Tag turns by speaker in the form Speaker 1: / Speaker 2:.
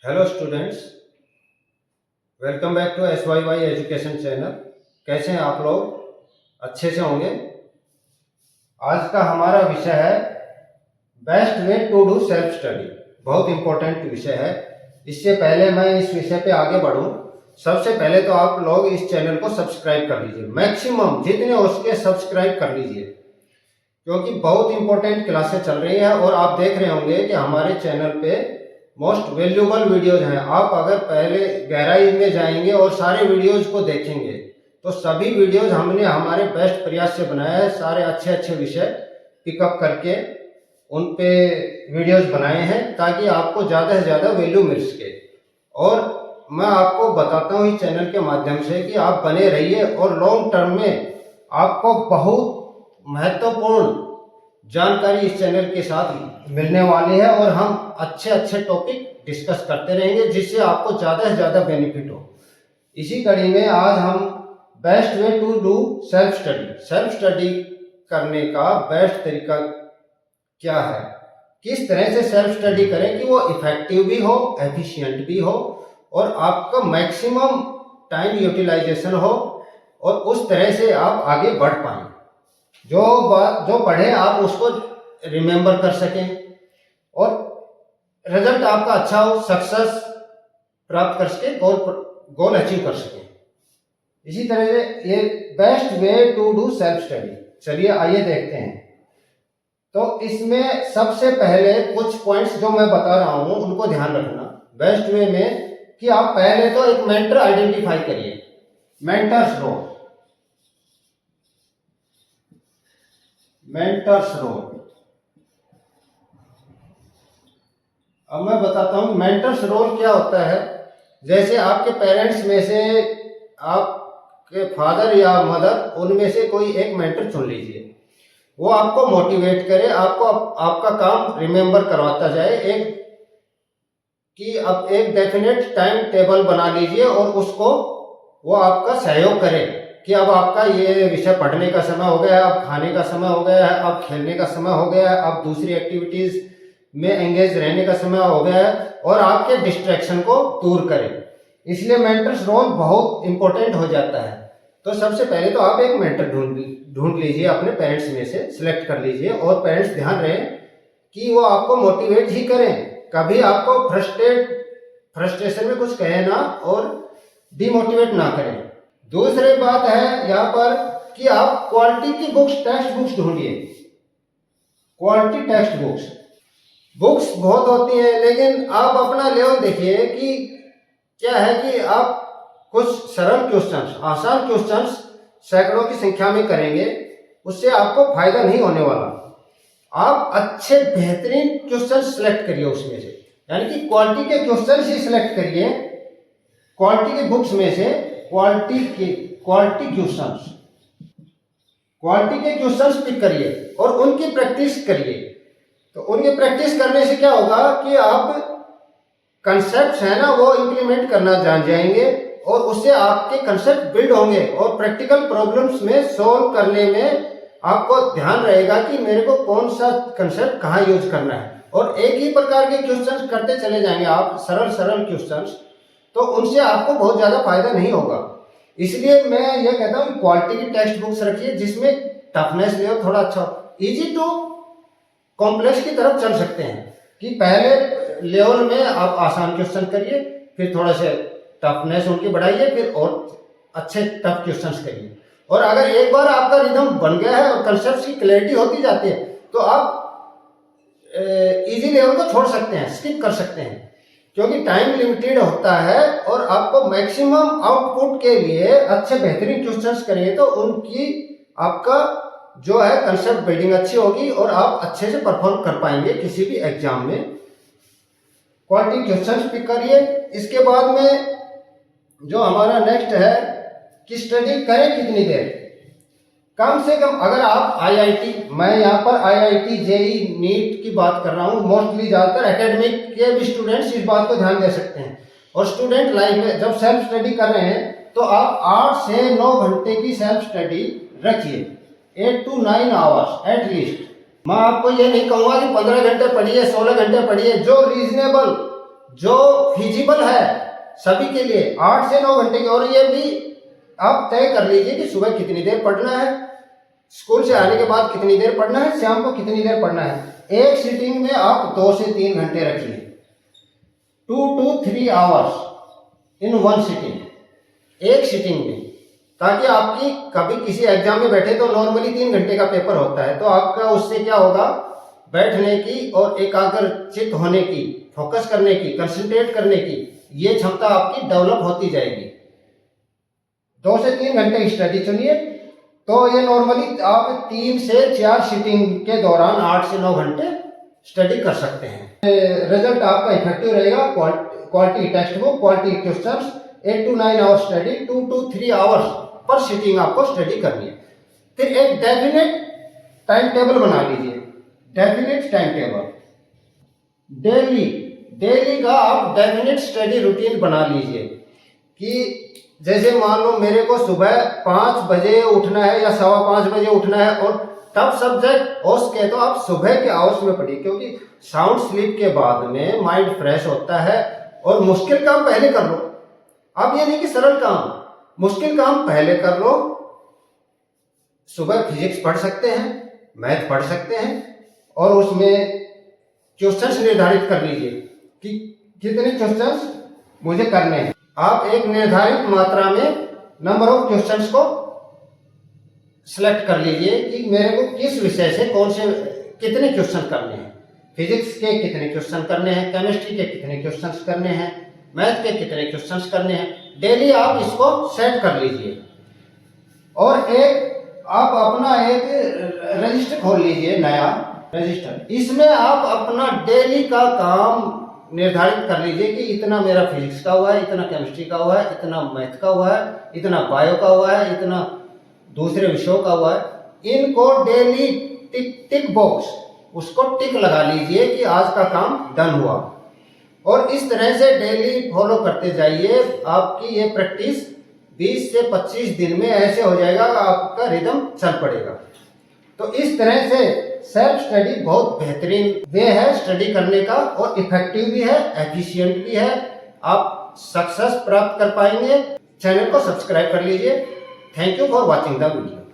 Speaker 1: Hello students, welcome back to SYY education channel. कैसे हैं आप लोग? अच्छे से होंगे। आज का हमारा विषय है best way to do self study. बहुत इंपॉर्टेंट विषय है। इससे पहले मैं इस विषय पे आगे बढ़ूं, सबसे पहले तो आप लोग इस चैनल को सब्सक्राइब कर लीजिए। मैक्सिमम जितने हो सके सब्सक्राइब कर लीजिए, क्योंकि बहुत इंपॉर्टेंट क्लासेस चल रही हैं और आप देख रहे होंगे कि हमारे चैनल पे मोस्ट वैल्यूएबल वीडियोज हैं। आप अगर पहले गहराई में जाएंगे और सारे वीडियोज को देखेंगे तो सभी वीडियोज हमने हमारे बेस्ट प्रयास से बनाया है। सारे अच्छे अच्छे विषय पिकअप करके उन पे वीडियोज बनाए हैं ताकि आपको ज़्यादा से ज़्यादा वैल्यू मिल सके। और मैं आपको बताता हूँ इस चैनल के माध्यम से कि आप बने रहिए और लॉन्ग टर्म में आपको बहुत महत्वपूर्ण जानकारी इस चैनल के साथ मिलने वाली है और हम अच्छे अच्छे टॉपिक डिस्कस करते रहेंगे जिससे आपको ज़्यादा से ज़्यादा बेनिफिट हो। इसी कड़ी में आज हम best way to do self study करने का बेस्ट तरीका क्या है, किस तरह से सेल्फ स्टडी करें कि वो इफेक्टिव भी हो, एफिशिएंट भी हो और आपका मैक्सिमम टाइम यूटिलाइजेशन हो और उस तरह से आप आगे बढ़ पाएं। जो पढ़े आप उसको रिमेंबर कर सकें और रिजल्ट आपका अच्छा हो, सक्सेस प्राप्त कर सके, गोल अचीव कर सकें। इसी तरह से ये best way to do self study. चलिए आइए देखते हैं। तो इसमें सबसे पहले कुछ पॉइंट्स जो मैं बता रहा हूं उनको ध्यान रखना। बेस्ट वे में कि आप पहले तो एक मेंटर आइडेंटिफाई करिए, मेंटर्स रोल। अब मैं बताता हूं मेंटर्स रोल क्या होता है। जैसे आपके पेरेंट्स में से आपके फादर या मदर, उनमें से कोई एक मेंटर चुन लीजिए। वो आपको मोटिवेट करे, आपको आपका काम रिमेंबर करवाता जाए। अब एक डेफिनेट टाइम टेबल बना लीजिए और उसको वो आपका सहयोग करे कि अब आपका ये विषय पढ़ने का समय हो गया है, अब खाने का समय हो गया है, अब खेलने का समय हो गया है, अब दूसरी एक्टिविटीज में एंगेज रहने का समय हो गया है और आपके डिस्ट्रैक्शन को दूर करे। इसलिए मेंटर्स रोल बहुत इंपॉर्टेंट हो जाता है। तो सबसे पहले तो आप एक मेंटर ढूंढ लीजिए, अपने पेरेंट्स में से सिलेक्ट कर लीजिए और पेरेंट्स ध्यान रहे कि वो आपको मोटिवेट ही करें, कभी आपको फ्रस्ट्रेशन में कुछ कहे ना और डिमोटिवेट ना करें। दूसरी बात है यहाँ पर कि आप क्वालिटी की टेक्स्ट बुक्स ढूंढिए। क्वालिटी टेक्स्ट बुक्स बहुत होती हैं, लेकिन आप अपना लेवल देखिए कि क्या है कि आप कुछ सरल क्वेश्चंस, आसान क्वेश्चंस सैकड़ों की संख्या में करेंगे, उससे आपको फायदा नहीं होने वाला। आप अच्छे बेहतरीन क्वेश्चन सिलेक्ट करिए उसमें से, यानी कि क्वालिटी के क्वेश्चन ही सिलेक्ट करिए। क्वालिटी के बुक्स में से क्वालिटी के क्वेश्चंस पिक करिए और उनकी प्रैक्टिस करिए। तो उनकी प्रैक्टिस करने से क्या होगा कि आप कंसेप्ट है ना वो इंप्लीमेंट करना जान जाएंगे और उससे आपके कंसेप्ट बिल्ड होंगे और प्रैक्टिकल प्रॉब्लम्स में सॉल्व करने में आपको ध्यान रहेगा कि मेरे को कौन सा कंसेप्ट कहाँ यूज करना है। और एक ही प्रकार के क्वेश्चंस करते चले जाएंगे आप, सरल क्वेश्चंस, तो उनसे आपको बहुत ज़्यादा फायदा नहीं होगा। इसलिए मैं ये कहता हूँ क्वालिटी की टेक्स्ट बुक्स रखिए जिसमें टफनेस लेवल थोड़ा अच्छा हो। इजी टू कॉम्प्लेक्स की तरफ चल सकते हैं कि पहले लेवल में आप आसान क्वेश्चन करिए, फिर थोड़ा से टफनेस उनकी बढ़ाइए, फिर और अच्छे टफ क्वेश्चंस करिए। और अगर एक बार आपका रिदम बन गया है और कंसेप्ट की क्लैरिटी होती जाती है तो आप इजी लेवल को छोड़ सकते हैं, स्किप कर सकते हैं, क्योंकि टाइम लिमिटेड होता है और आपको मैक्सिमम आउटपुट के लिए अच्छे बेहतरीन क्वेश्चंस करेंगे तो उनकी आपका जो है कंसेप्ट बिल्डिंग अच्छी होगी और आप अच्छे से परफॉर्म कर पाएंगे किसी भी एग्जाम में। क्वालिटी क्वेश्चंस पिक करिए। इसके बाद में जो हमारा नेक्स्ट है कि स्टडी करें कितनी देर। कम से कम अगर आप आईआईटी, मैं यहाँ पर आईआईटी जेई नीट की बात कर रहा हूँ, मोस्टली ज़्यादातर एकेडमिक के भी स्टूडेंट्स इस बात को ध्यान दे सकते हैं। और स्टूडेंट लाइफ में जब सेल्फ स्टडी कर रहे हैं तो आप 8 से 9 घंटे की सेल्फ स्टडी रखिए, 8 to 9 आवर्स एट लीस्ट। मैं आपको ये नहीं कहूँगा कि 15 घंटे पढ़िए, 16 घंटे पढ़िए। जो फिजिबल है सभी के लिए 8 से 9 घंटे की। और ये भी आप तय कर लीजिए कि सुबह कितनी देर पढ़ना है, स्कूल से आने के बाद कितनी देर पढ़ना है, शाम को कितनी देर पढ़ना है। एक सिटिंग में आप 2 से 3 घंटे रखिए, 2 to 3 hours in one sitting, एक सिटिंग में, ताकि आपकी कभी किसी एग्जाम में बैठे तो नॉर्मली 3 घंटे का पेपर होता है, तो आपका उससे क्या होगा, बैठने की और एकाग्रचित होने की, फोकस करने की, कंसंट्रेट करने की ये क्षमता आपकी डेवलप होती जाएगी। 2 से 3 घंटे की स्टडी चुनिए, तो ये नॉर्मली आप 3 से 4 सिटिंग के दौरान 8 से 9 घंटे स्टडी कर सकते हैं। रिजल्ट आपका इफेक्टिव रहेगा। Quality text book, quality questions, 8 to 9 hours study, 2 to 3 hours per sitting आपको स्टडी करनी है। फिर एक डेफिनेट टाइम टेबल बना लीजिए, डेफिनेट टाइम टेबल, डेली का आप डेफिनेट स्टडी रूटीन बना लीजिए कि जैसे मान लो मेरे को सुबह 5 बजे उठना है या 5:15 बजे उठना है, और टफ सब्जेक्ट हो सके तो आप सुबह के आवर्स में पढ़िए, क्योंकि साउंड स्लीप के बाद में माइंड फ्रेश होता है। और मुश्किल काम पहले कर लो, अब ये नहीं कि सरल काम, मुश्किल काम पहले कर लो। सुबह फिजिक्स पढ़ सकते हैं, मैथ पढ़ सकते हैं, और उसमें क्वेश्चंस निर्धारित कर लीजिए कि कितने क्वेश्चंस मुझे करने हैं। आप एक निर्धारित मात्रा में नंबर ऑफ क्वेश्चंस को सिलेक्ट कर लीजिए कि मेरे को किस विषय से कौन से कितने क्वेश्चन करने हैं। फिजिक्स के कितने क्वेश्चन करने हैं, केमिस्ट्री के कितने क्वेश्चंस करने हैं, मैथ के कितने क्वेश्चंस करने हैं। डेली आप इसको सेट कर लीजिए, और एक आप अपना एक रजिस्टर खोल लीजिए, नया रजिस्टर। इसमें आप अपना डेली का काम निर्धारित कर लीजिए कि इतना मेरा फिजिक्स का हुआ है, इतना केमिस्ट्री का हुआ है, इतना मैथ का हुआ है, इतना बायो का हुआ है, इतना दूसरे विषयों का हुआ है। इनको डेली टिक बॉक्स उसको टिक लगा लीजिए कि आज का काम डन हुआ, और इस तरह से डेली फॉलो करते जाइए। आपकी ये प्रैक्टिस 20 से 25 दिन में ऐसे हो जाएगा, आपका रिदम चल पड़ेगा। तो इस तरह से सेल्फ स्टडी बहुत बेहतरीन वे है स्टडी करने का, और इफेक्टिव भी है, एफिशिएंट भी है। आप सक्सेस प्राप्त कर पाएंगे। चैनल को सब्सक्राइब कर लीजिए। Thank you for watching the video.